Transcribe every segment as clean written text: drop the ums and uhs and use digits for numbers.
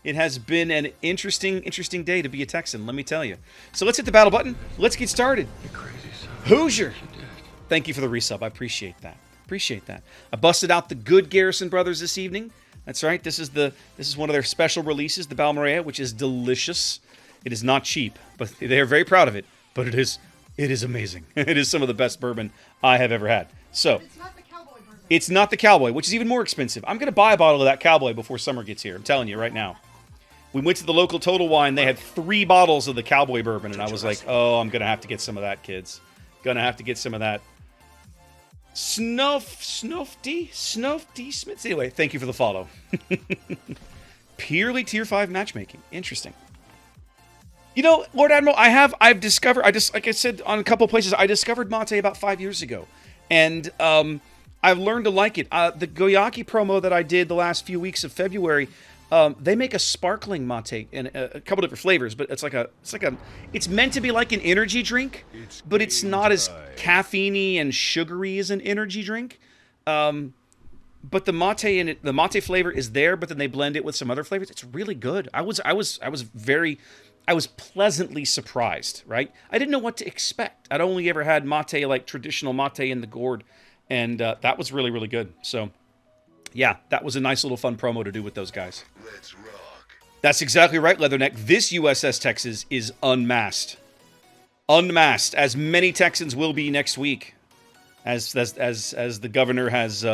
It has been an interesting day to be a Texan, let me tell you. So let's hit the battle button. Let's get started. You crazy son. Hoosier! Thank you for the resub. I appreciate that. Appreciate that. I busted out the good Garrison Brothers this evening. That's right. This is one of their special releases, the Balmorea, which is delicious. It is not cheap, but they are very proud of it. But it is amazing. It is some of the best bourbon I have ever had. So It's not the cowboy bourbon. it's not the Cowboy, which is even more expensive. I'm going to buy a bottle of that Cowboy before summer gets here. I'm telling you right now. We went to the local Total Wine. They had 3 bottles of the Cowboy bourbon, and I was like, oh, I'm going to have to get some of that, kids. Going to have to get some of that. Snuffy Smiths. Anyway, thank you for the follow. Purely Tier 5 matchmaking. Interesting. You know, Lord Admiral, I've discovered, like I said on a couple places, I discovered mate about 5 years ago. And I've learned to like it. The Goyaki promo that I did the last few weeks of February, they make a sparkling mate in a couple different flavors, but it's meant to be like an energy drink, but it's not as caffeine-y and sugary as an energy drink. But the mate in it, the mate flavor is there, but then they blend it with some other flavors. It's really good. I was pleasantly surprised, right? I didn't know what to expect. I'd only ever had mate, like traditional mate in the gourd, and that was really, really good. So, yeah, that was a nice little fun promo to do with those guys. Let's rock. That's exactly right, Leatherneck. This USS Texas is unmasked. Unmasked, as many Texans will be next week, as the governor has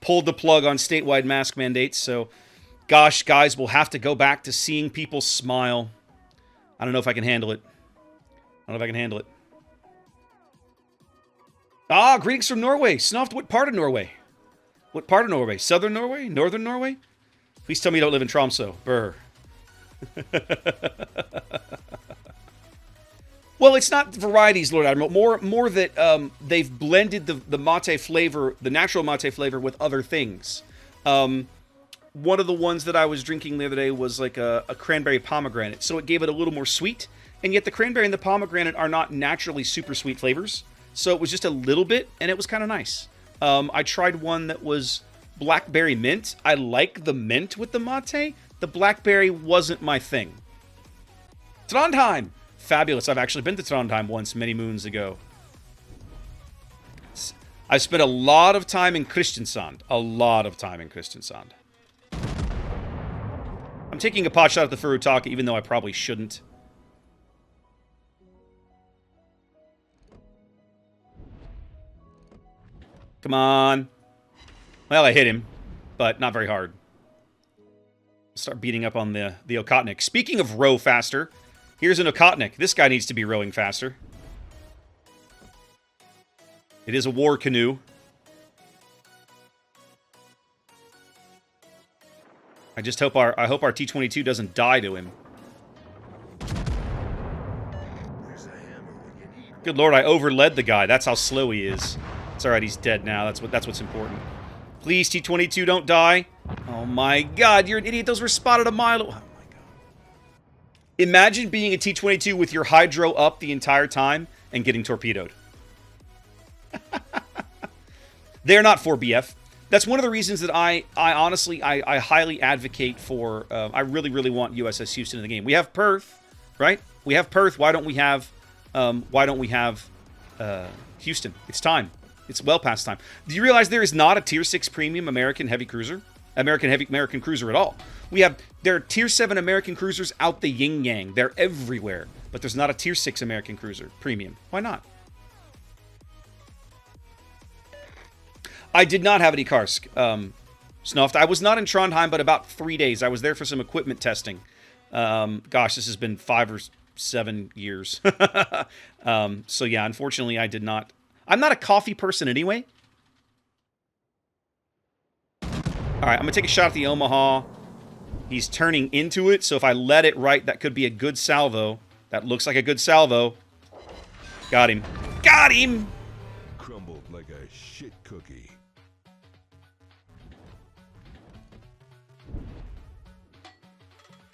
pulled the plug on statewide mask mandates. So, gosh, guys, we'll have to go back to seeing people smile. I don't know if I can handle it. Ah, greetings from Norway. Snuffed, what part of Norway? What part of Norway? Southern Norway? Northern Norway? Please tell me you don't live in Tromsø. Brr. Well, it's not varieties, Lord Admiral. More that they've blended the mate flavor, the natural mate flavor, with other things. One of the ones that I was drinking the other day was like a cranberry pomegranate, so it gave it a little more sweet. And yet the cranberry and the pomegranate are not naturally super sweet flavors, so it was just a little bit, and it was kind of nice. I tried one that was blackberry mint. I like the mint with the mate. The blackberry wasn't my thing. Trondheim! Fabulous. I've actually been to Trondheim once, many moons ago. I've spent a lot of time in Kristiansand. I'm taking a pot shot at the Furutaka, even though I probably shouldn't. Come on. Well, I hit him, but not very hard. Start beating up on the Okotnik. Speaking of row faster, here's an Okotnik. This guy needs to be rowing faster. It is a war canoe. I just hope I hope our T-22 doesn't die to him. Good lord, I overled the guy. That's how slow he is. It's alright, he's dead now. That's what's important. Please, T-22, don't die. Oh my god, you're an idiot. Those were spotted a mile. Oh my god. Imagine being a T-22 with your hydro up the entire time and getting torpedoed. They're not 4BF. That's one of the reasons that I honestly highly advocate for. I really want USS Houston in the game. We have Perth, right? We have Perth. Why don't we have Houston? It's time. It's well past time. Do you realize there is not a Tier 6 premium American heavy cruiser? American cruiser at all. There are Tier 7 American cruisers out the yin yang. They're everywhere. But there's not a Tier 6 American cruiser premium. Why not? I did not have any cars snuffed. I was not in Trondheim, but about 3 days. I was there for some equipment testing. Gosh, this has been 5 or 7 years. So yeah, unfortunately, I did not. I'm not a coffee person anyway. All right, I'm going to take a shot at the Omaha. He's turning into it, so if I let it right, that could be a good salvo. That looks like a good salvo. Got him. Got him! Crumbled like a shit cookie.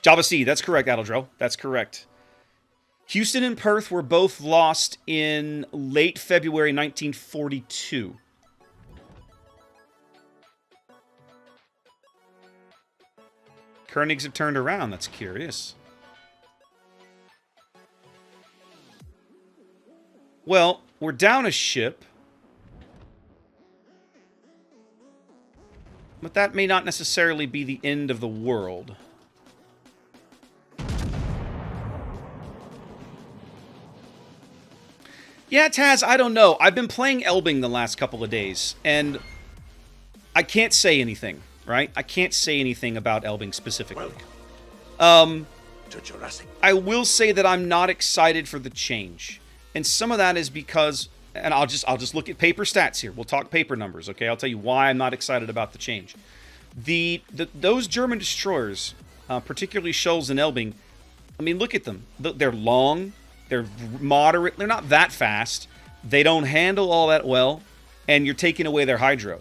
Java C, that's correct, Adeldro. That's correct. Houston and Perth were both lost in late February 1942. Koenigs have turned around. That's curious. Well, we're down a ship. But that may not necessarily be the end of the world. Yeah, Taz, I don't know. I've been playing Elbing the last couple of days, and I can't say anything, right? I can't say anything about Elbing specifically. To Jurassic. I will say that I'm not excited for the change. And some of that is because, and I'll just look at paper stats here. We'll talk paper numbers, okay? I'll tell you why I'm not excited about the change. Those German destroyers, particularly Scholz and Elbing, I mean, look at them. They're long, they're moderate, they're not that fast, they don't handle all that well, and you're taking away their hydro.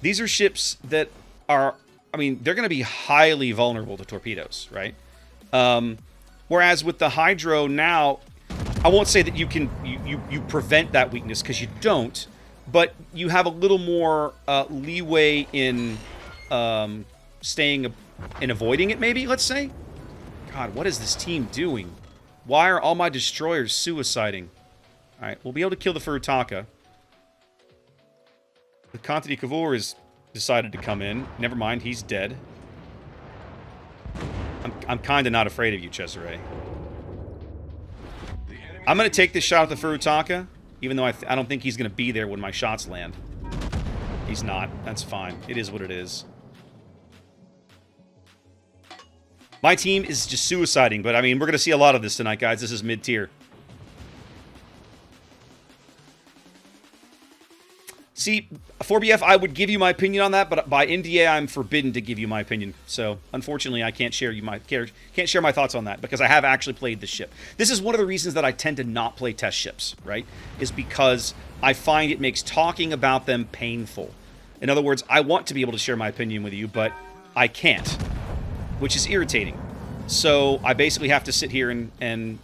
These are ships that are, I mean, they're going to be highly vulnerable to torpedoes, right? Whereas with the hydro now, I won't say that you can you prevent that weakness, because you don't, but you have a little more leeway in staying in avoiding it, maybe, let's say. God, what is this team doing? Why are all my destroyers suiciding? Alright, we'll be able to kill the Furutaka. The Conte de Cavour has decided to come in. Never mind, he's dead. I'm kind of not afraid of you, Cesare. I'm going to take this shot at the Furutaka, even though I don't think he's going to be there when my shots land. He's not. That's fine. It is what it is. My team is just suiciding, but I mean, we're going to see a lot of this tonight, guys. This is mid-tier. See, 4BF, I would give you my opinion on that, but by NDA, I'm forbidden to give you my opinion. So, unfortunately, I can't share can't share my thoughts on that, because I have actually played this ship. This is one of the reasons that I tend to not play test ships, right? Is because I find it makes talking about them painful. In other words, I want to be able to share my opinion with you, but I can't, which is irritating. So, I basically have to sit here and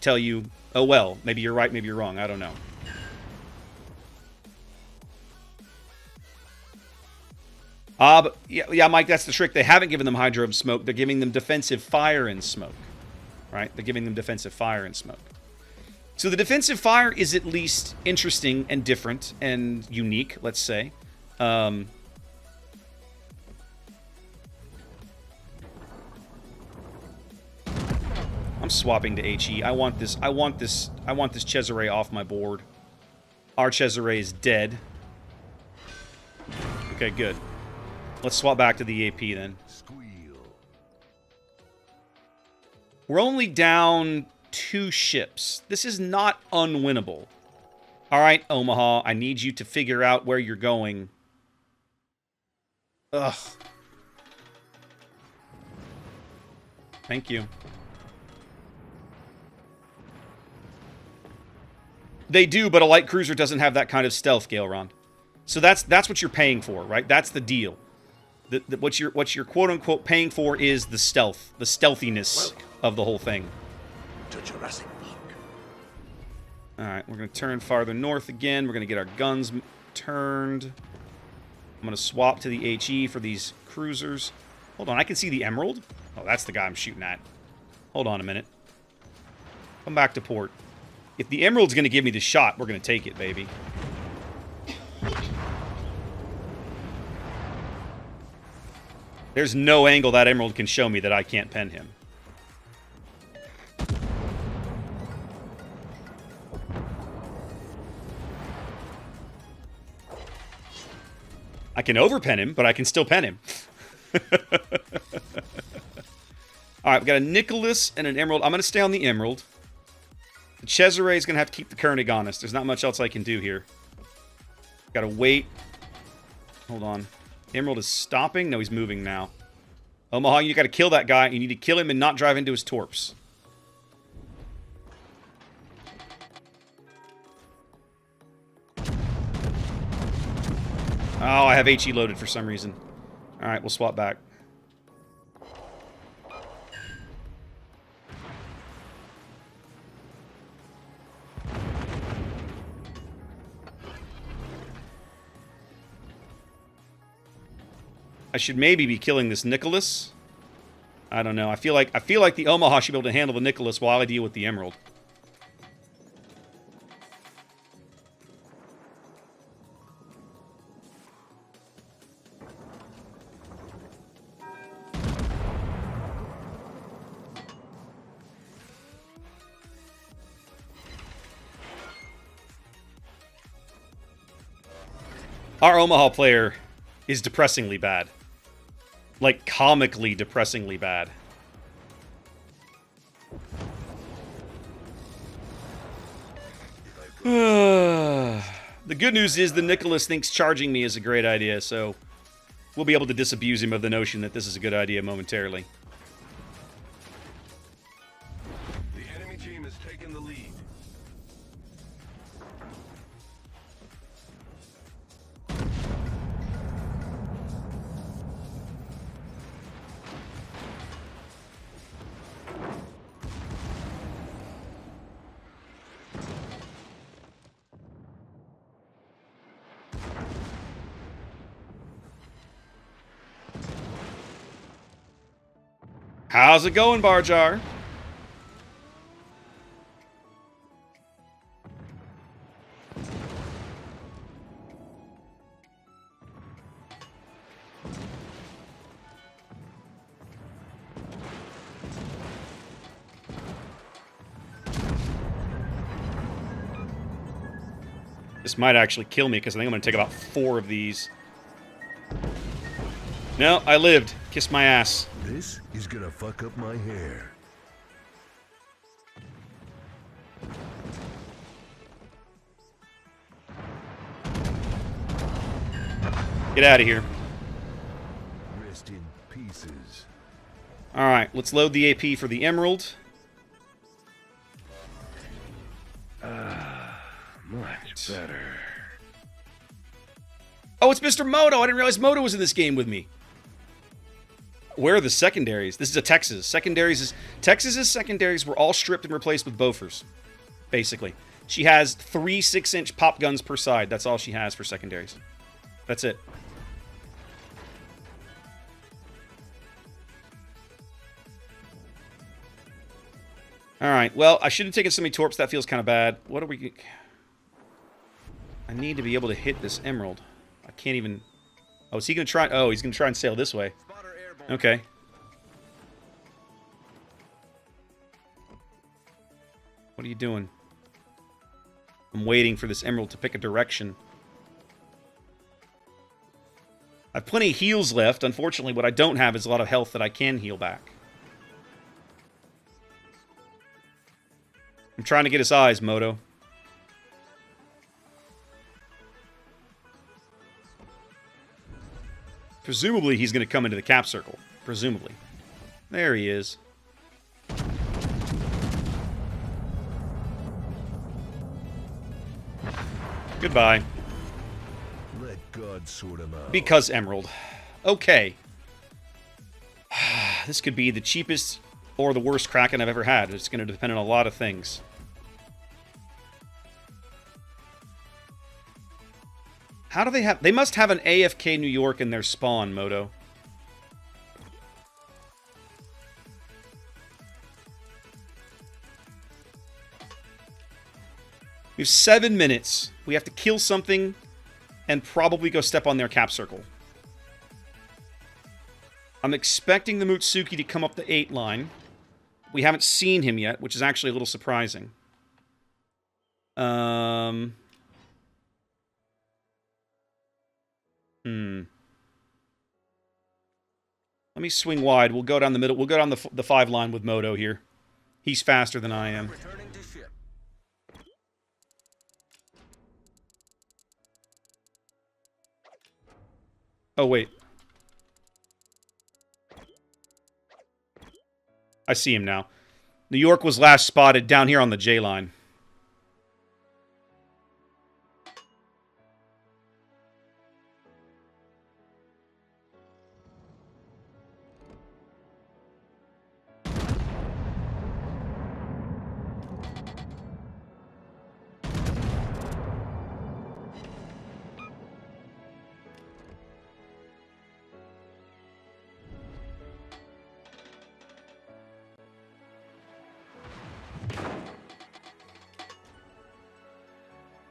tell you, oh well, maybe you're right, maybe you're wrong, I don't know. But yeah, Mike, that's the trick. They haven't given them hydro and smoke. They're giving them defensive fire and smoke. Right? They're giving them defensive fire and smoke. So the defensive fire is at least interesting and different and unique, let's say. I'm swapping to HE. I want this Cesare off my board. Our Cesare is dead. Okay, good. Let's swap back to the AP then. Squeal. We're only down 2 ships. This is not unwinnable. Alright, Omaha, I need you to figure out where you're going. Ugh. Thank you. They do, but a light cruiser doesn't have that kind of stealth, Galeron. So that's what you're paying for, right? That's the deal. What you're quote-unquote paying for is the stealth, the stealthiness of the whole thing. To Jurassic Park. Alright, we're going to turn farther north again. We're going to get our guns turned. I'm going to swap to the HE for these cruisers. Hold on, I can see the Emerald. Oh, that's the guy I'm shooting at. Hold on a minute. Come back to port. If the Emerald's going to give me the shot, we're going to take it, baby. There's no angle that Emerald can show me that I can't pen him. I can overpen him, but I can still pen him. Alright, we got a Nicholas and an Emerald. I'm going to stay on the Emerald. The Cesare is going to have to keep the Koenig on us. There's not much else I can do here. Got to wait. Hold on. Emerald is stopping. No, he's moving now. Omaha, you got to kill that guy. You need to kill him and not drive into his torps. Oh, I have HE loaded for some reason. Alright, we'll swap back. I should maybe be killing this Nicholas. I don't know. I feel like the Omaha should be able to handle the Nicholas while I deal with the Emerald. Our Omaha player is depressingly bad. Like, comically depressingly bad. The good news is the Nicholas thinks charging me is a great idea, so we'll be able to disabuse him of the notion that this is a good idea momentarily. The enemy team has taken the lead. How's it going, Barjar? This might actually kill me, because I think I'm going to take about 4 of these. No, I lived. Kiss my ass. This is gonna fuck up my hair. Get out of here. Rest in pieces. Alright, let's load the AP for the Emerald. Much better. Oh, it's MrModo! I didn't realize Modo was in this game with me. Where are the secondaries? This is a Texas. Texas's secondaries were all stripped and replaced with Bofors, basically. She has 3 6-inch pop guns per side. That's all she has for secondaries. That's it. Alright, well, I should have taken so many torps. That feels kind of bad. What are we... I need to be able to hit this Emerald. I can't even... Oh, is he going to try... Oh, he's going to try and sail this way. Okay. What are you doing? I'm waiting for this Emerald to pick a direction. I have plenty of heals left. Unfortunately, what I don't have is a lot of health that I can heal back. I'm trying to get his eyes, Modo. Presumably, he's going to come into the cap circle. Presumably. There he is. Goodbye. Let God sort him out. Because Emerald. Okay. This could be the cheapest or the worst Kraken I've ever had. It's going to depend on a lot of things. How do they have... They must have an AFK New York in their spawn, Modo. We have 7 minutes. We have to kill something and probably go step on their cap circle. I'm expecting the Mutsuki to come up the 8 line. We haven't seen him yet, which is actually a little surprising. Let me swing wide. We'll go down the middle. We'll go down the 5 line with Modo here. He's faster than I am. Returning to ship. Oh, wait. I see him now. New York was last spotted down here on the J line.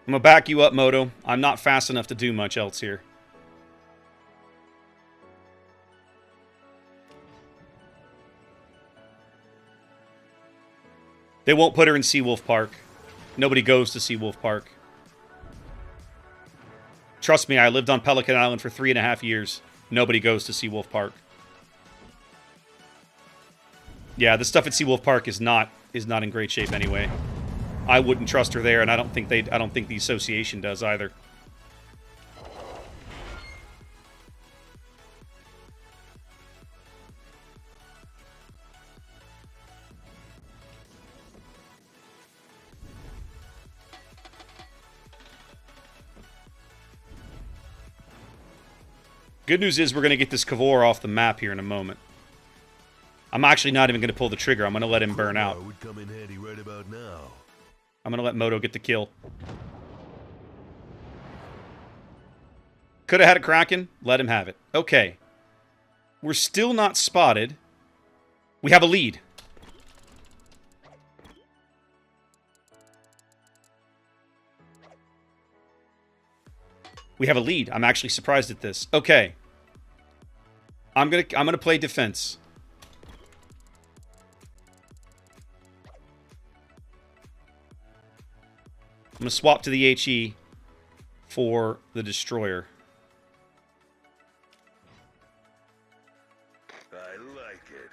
I'm gonna back you up, Moto. I'm not fast enough to do much else here. They won't put her in Seawolf Park. Nobody goes to Seawolf Park. Trust me, I lived on Pelican Island for 3.5 years. Nobody goes to Seawolf Park. Yeah, the stuff at Seawolf Park is not in great shape anyway. I wouldn't trust her there, and I don't think the association does either. Good news is we're going to get this Kavor off the map here in a moment. I'm actually not even going to pull the trigger. I'm going to let him burn out. Would come in handy right about now. I'm going to let Moto get the kill. Could have had a Kraken. Let him have it. Okay. We're still not spotted. We have a lead. We have a lead. I'm actually surprised at this. Okay. I'm gonna play defense. I'm gonna swap to the HE for the destroyer. I like it.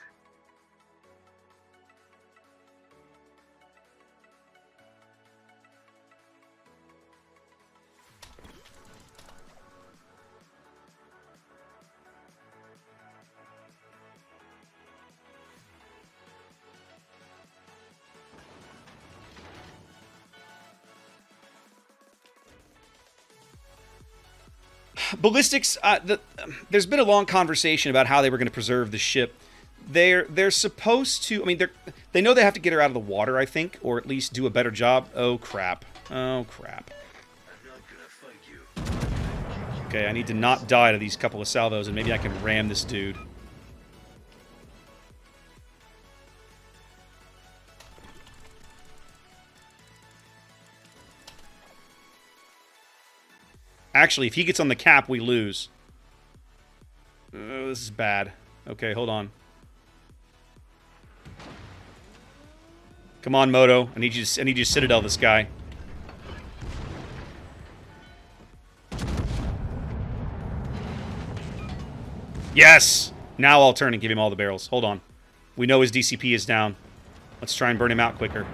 Ballistics, there's been a long conversation about how they were going to preserve the ship. They're supposed to, I mean, they know they have to get her out of the water, I think, or at least do a better job. Oh, crap. Oh, crap. I'm not gonna fight you. Okay, I need to not die to these couple of salvos, and maybe I can ram this dude. Actually, if he gets on the cap, we lose. This is bad. Okay, hold on. Come on, Moto. I need you to Citadel this guy. Yes! Now I'll turn and give him all the barrels. Hold on. We know his DCP is down. Let's try and burn him out quicker.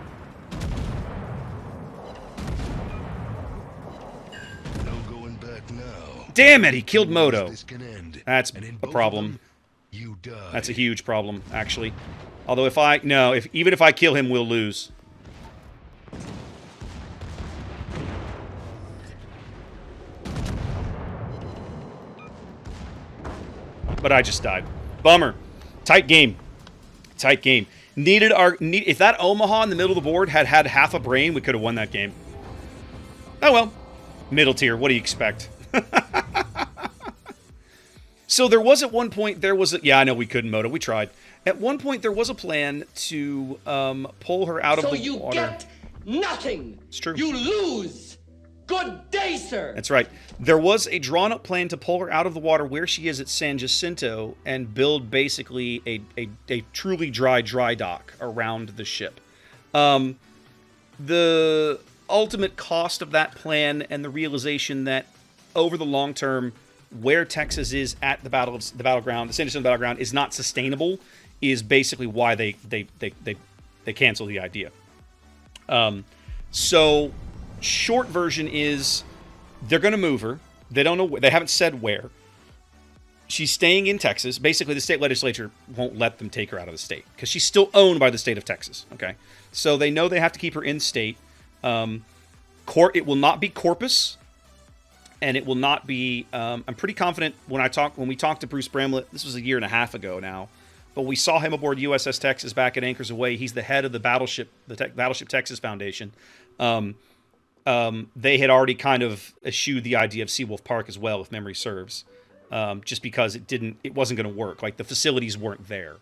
Damn it, he killed Moto. That's a problem. That's a huge problem, actually. Although even if I kill him, we'll lose. But I just died. Bummer. Tight game. Tight game. If that Omaha in the middle of the board had half a brain, we could have won that game. Oh well. Middle tier, what do you expect? So there was at one point, yeah, I know we couldn't, Moto. We tried. At one point, there was a plan to pull her out of the water. So you get nothing. It's true. You lose. Good day, sir. That's right. There was a drawn-up plan to pull her out of the water where she is at San Jacinto and build basically a truly dry dock around the ship. The ultimate cost of that plan and the realization that over the long term, where Texas is at the battleground, the San Jacinto battleground, is not sustainable, is basically why they cancel the idea. So, short version is they're going to move her. They don't know. They haven't said where. She's staying in Texas. Basically, the state legislature won't let them take her out of the state because she's still owned by the state of Texas. Okay, so they know they have to keep her in state. It will not be Corpus. And it will not be. I'm pretty confident when we talked to Bruce Bramlett. This was a year and a half ago now, but we saw him aboard USS Texas back at Anchors Away. He's the head of the Battleship Texas Foundation. They had already kind of eschewed the idea of Seawolf Park as well, if memory serves, just because it wasn't going to work. Like the facilities weren't there.